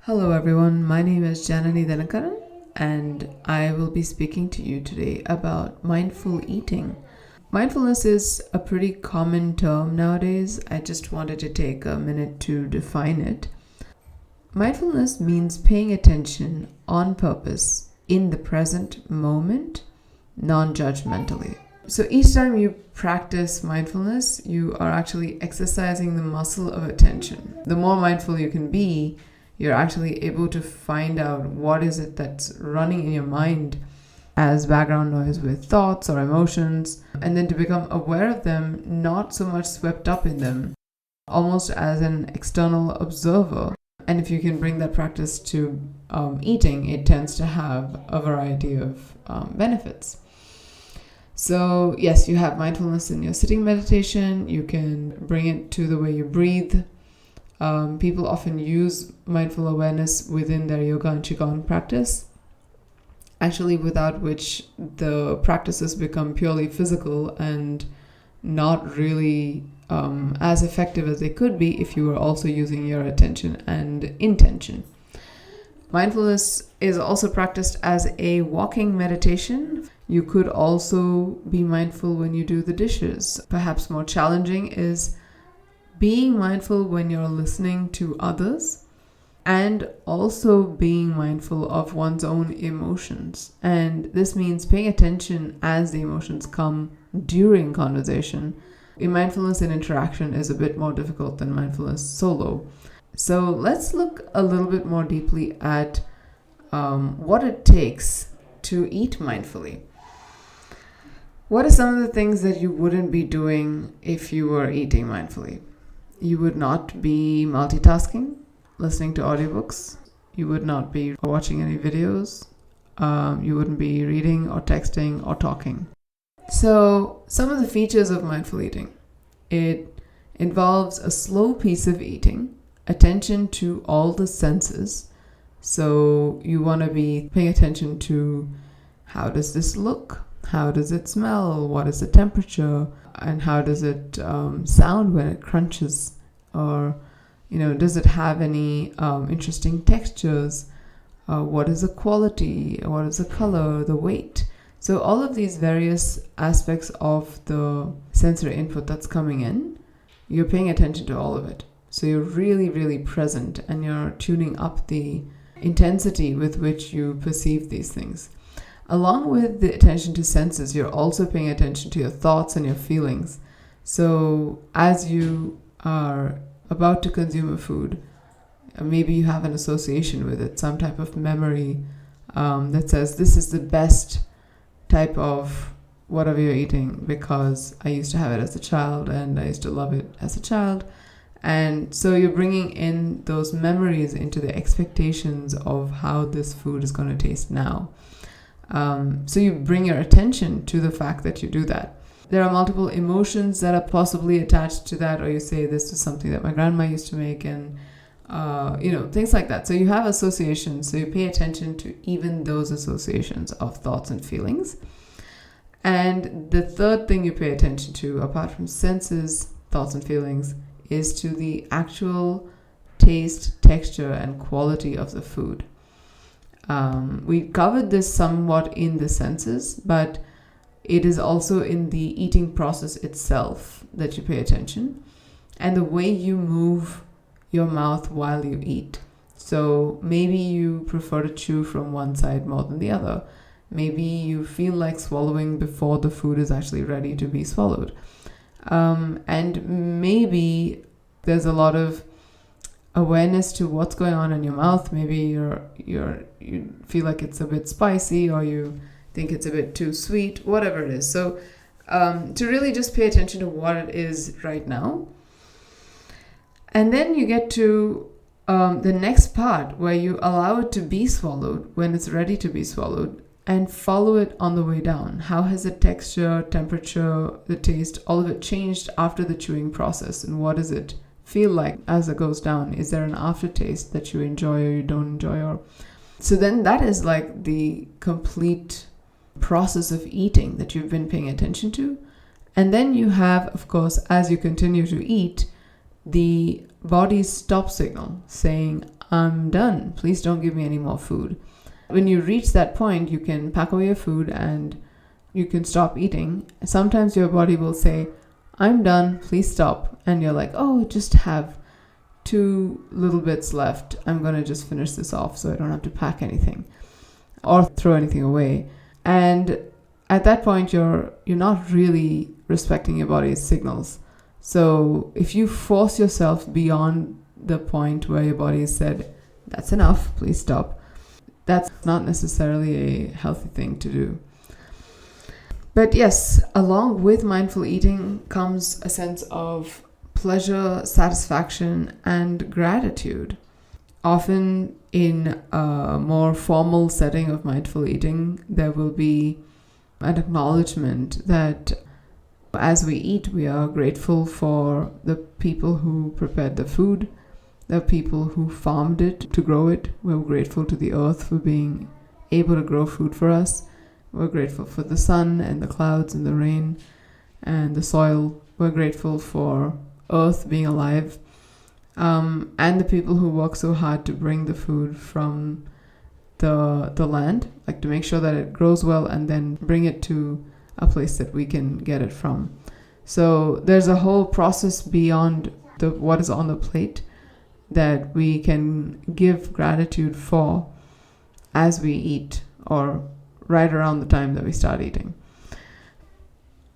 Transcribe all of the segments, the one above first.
Hello everyone, my name is Janani Dhinakaran and I will be speaking to you today about mindful eating. Mindfulness is a pretty common term nowadays. I just wanted to take a minute to define it. Mindfulness means paying attention on purpose in the present moment, non-judgmentally. So each time you practice mindfulness, you are actually exercising the muscle of attention. The more mindful you can be, you're actually able to find out what is it that's running in your mind as background noise with thoughts or emotions, and then to become aware of them, not so much swept up in them, almost as an external observer. And if you can bring that practice to eating, it tends to have a variety of benefits. So yes, you have mindfulness in your sitting meditation. You can bring it to the way you breathe. People often use mindful awareness within their yoga and qigong practice, actually without which the practices become purely physical and not really as effective as they could be if you were also using your attention and intention. Mindfulness is also practiced as a walking meditation. You could also be mindful when you do the dishes. Perhaps more challenging is being mindful when you're listening to others, and also being mindful of one's own emotions. And this means paying attention as the emotions come during conversation. In mindfulness and interaction is a bit more difficult than mindfulness solo. So let's look a little bit more deeply at what it takes to eat mindfully. What are some of the things that you wouldn't be doing if you were eating mindfully? You would not be multitasking, listening to audiobooks. You would not be watching any videos. You wouldn't be reading or texting or talking. So some of the features of mindful eating. It involves a slow pace of eating, attention to all the senses. So you want to be paying attention to how does this look? How does it smell? What is the temperature? And how does it sound when it crunches? Or, does it have any interesting textures? What is the quality? What is the color? The weight? So all of these various aspects of the sensory input that's coming in, you're paying attention to all of it. So you're really, really present and you're tuning up the intensity with which you perceive these things. Along with the attention to senses, you're also paying attention to your thoughts and your feelings. So as you are about to consume a food, maybe you have an association with it, some type of memory that says this is the best type of whatever you're eating because I used to have it as a child and I used to love it as a child. And so you're bringing in those memories into the expectations of how this food is going to taste now. So you bring your attention to the fact that you do that. There are multiple emotions that are possibly attached to that, or you say this is something that my grandma used to make, and things like that. So you have associations, so you pay attention to even those associations of thoughts and feelings. And the third thing you pay attention to, apart from senses, thoughts and feelings, is to the actual taste, texture, and quality of the food. We covered this somewhat in the senses, but it is also in the eating process itself that you pay attention, and the way you move your mouth while you eat. So maybe you prefer to chew from one side more than the other. Maybe you feel like swallowing before the food is actually ready to be swallowed. And maybe there's a lot of awareness to what's going on in your mouth. Maybe you feel like it's a bit spicy, or you think it's a bit too sweet, whatever it is. So to really just pay attention to what it is right now. And then you get to the next part where you allow it to be swallowed when it's ready to be swallowed, and follow it on the way down. How has the texture, temperature, the taste, all of it changed after the chewing process? And what does it feel like as it goes down? Is there an aftertaste that you enjoy or you don't enjoy? Or so then that is like the complete process of eating that you've been paying attention to. And then you have, of course, as you continue to eat, the body's stop signal saying, I'm done. Please don't give me any more food. When you reach that point, you can pack away your food and you can stop eating. Sometimes your body will say, I'm done, please stop. And you're like, oh, just have 2 little bits left. I'm going to just finish this off so I don't have to pack anything or throw anything away. And at that point, you're not really respecting your body's signals. So if you force yourself beyond the point where your body has said, that's enough, please stop, that's not necessarily a healthy thing to do. But yes, along with mindful eating comes a sense of pleasure, satisfaction, and gratitude. Often in a more formal setting of mindful eating, there will be an acknowledgement that as we eat, we are grateful for the people who prepared the food, the people who farmed it to grow it. We're grateful to the earth for being able to grow food for us. We're grateful for the sun and the clouds and the rain and the soil. We're grateful for earth being alive, and the people who work so hard to bring the food from the land, like to make sure that it grows well and then bring it to a place that we can get it from. So there's a whole process beyond what is on the plate that we can give gratitude for as we eat, or right around the time that we start eating.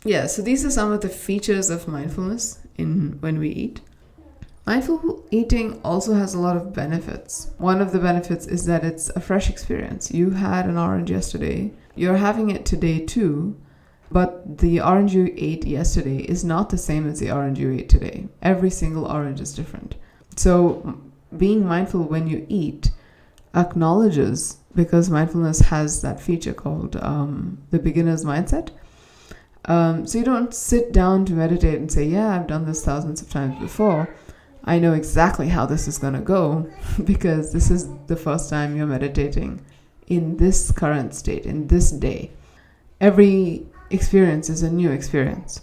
Yeah, so these are some of the features of mindfulness when we eat. Mindful eating also has a lot of benefits. One of the benefits is that it's a fresh experience. You had an orange yesterday. You're having it today too, but the orange you ate yesterday is not the same as the orange you ate today. Every single orange is different. So being mindful when you eat acknowledges, because mindfulness has that feature called the beginner's mindset. So you don't sit down to meditate and say, yeah, I've done this thousands of times before. I know exactly how this is going to go, because this is the first time you're meditating in this current state, in this day. Every experience is a new experience.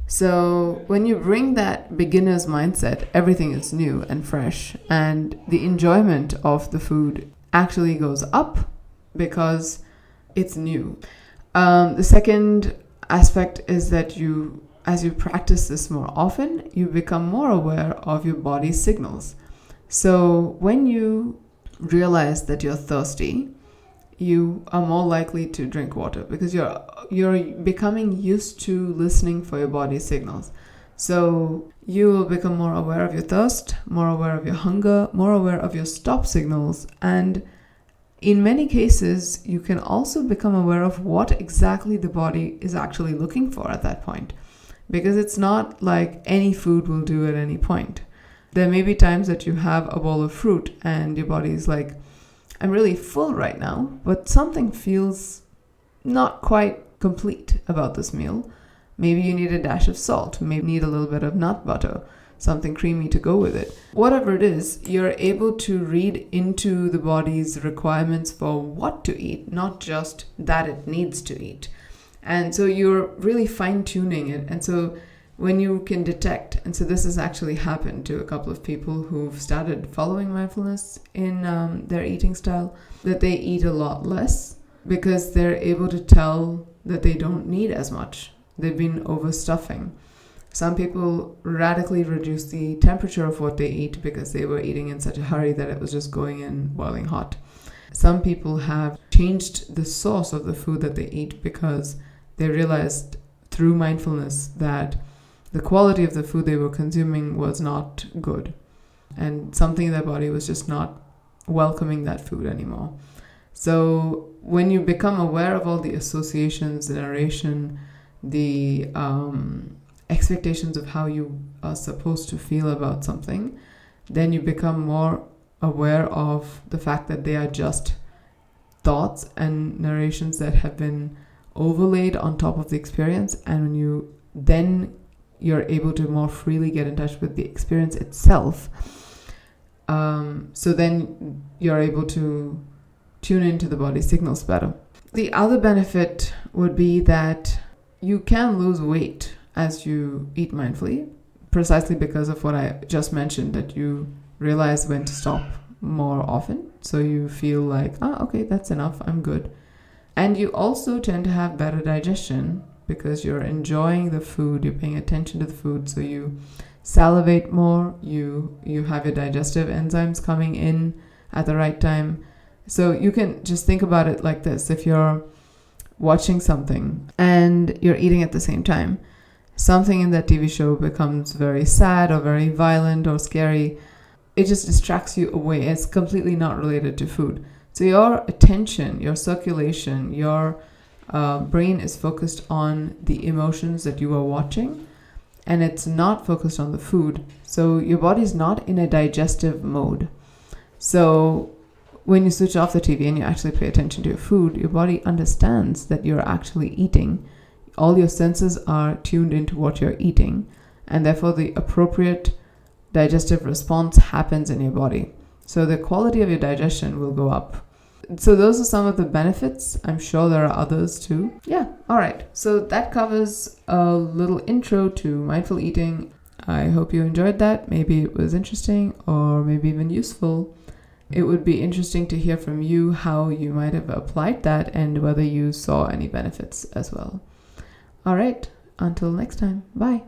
So when you bring that beginner's mindset, everything is new and fresh, and the enjoyment of the food actually goes up because it's new. The second aspect is that as you practice this more often, you become more aware of your body's signals. So when you realize that you're thirsty, you are more likely to drink water, because you're becoming used to listening for your body's signals. So you will become more aware of your thirst, more aware of your hunger, more aware of your stop signals, and in many cases, you can also become aware of what exactly the body is actually looking for at that point, because it's not like any food will do at any point. There may be times that you have a bowl of fruit and your body is like, I'm really full right now, but something feels not quite complete about this meal. Maybe you need a dash of salt, maybe you need a little bit of nut butter, something creamy to go with it. Whatever it is, you're able to read into the body's requirements for what to eat, not just that it needs to eat. And so you're really fine-tuning it. And so when you can detect, and so this has actually happened to a couple of people who've started following mindfulness in their eating style, that they eat a lot less because they're able to tell that they don't need as much. They've been overstuffing. Some people radically reduce the temperature of what they eat because they were eating in such a hurry that it was just going in boiling hot. Some people have changed the source of the food that they eat because they realized through mindfulness that the quality of the food they were consuming was not good, and something in their body was just not welcoming that food anymore. So when you become aware of all the associations, the narration, the expectations of how you are supposed to feel about something, then you become more aware of the fact that they are just thoughts and narrations that have been overlaid on top of the experience. And when you're able to more freely get in touch with the experience itself, so then you're able to tune into the body signals better. The other benefit would be that you can lose weight as you eat mindfully, precisely because of what I just mentioned, that you realize when to stop, more often. So you feel like, okay, that's enough, I'm good. And you also tend to have better digestion because you're enjoying the food, you're paying attention to the food, so you salivate more, you have your digestive enzymes coming in at the right time. So you can just think about it like this. If you're watching something and you're eating at the same time, something in that TV show becomes very sad or very violent or scary, it just distracts you away. It's completely not related to food. So your attention, your circulation, your brain is focused on the emotions that you are watching, and it's not focused on the food. So your body's not in a digestive mode. So when you switch off the TV and you actually pay attention to your food, your body understands that you're actually eating. All your senses are tuned into what you're eating, and therefore the appropriate digestive response happens in your body. So the quality of your digestion will go up. So those are some of the benefits. I'm sure there are others too. Yeah, all right. So that covers a little intro to mindful eating. I hope you enjoyed that. Maybe it was interesting or maybe even useful. It would be interesting to hear from you how you might have applied that and whether you saw any benefits as well. All right, until next time. Bye.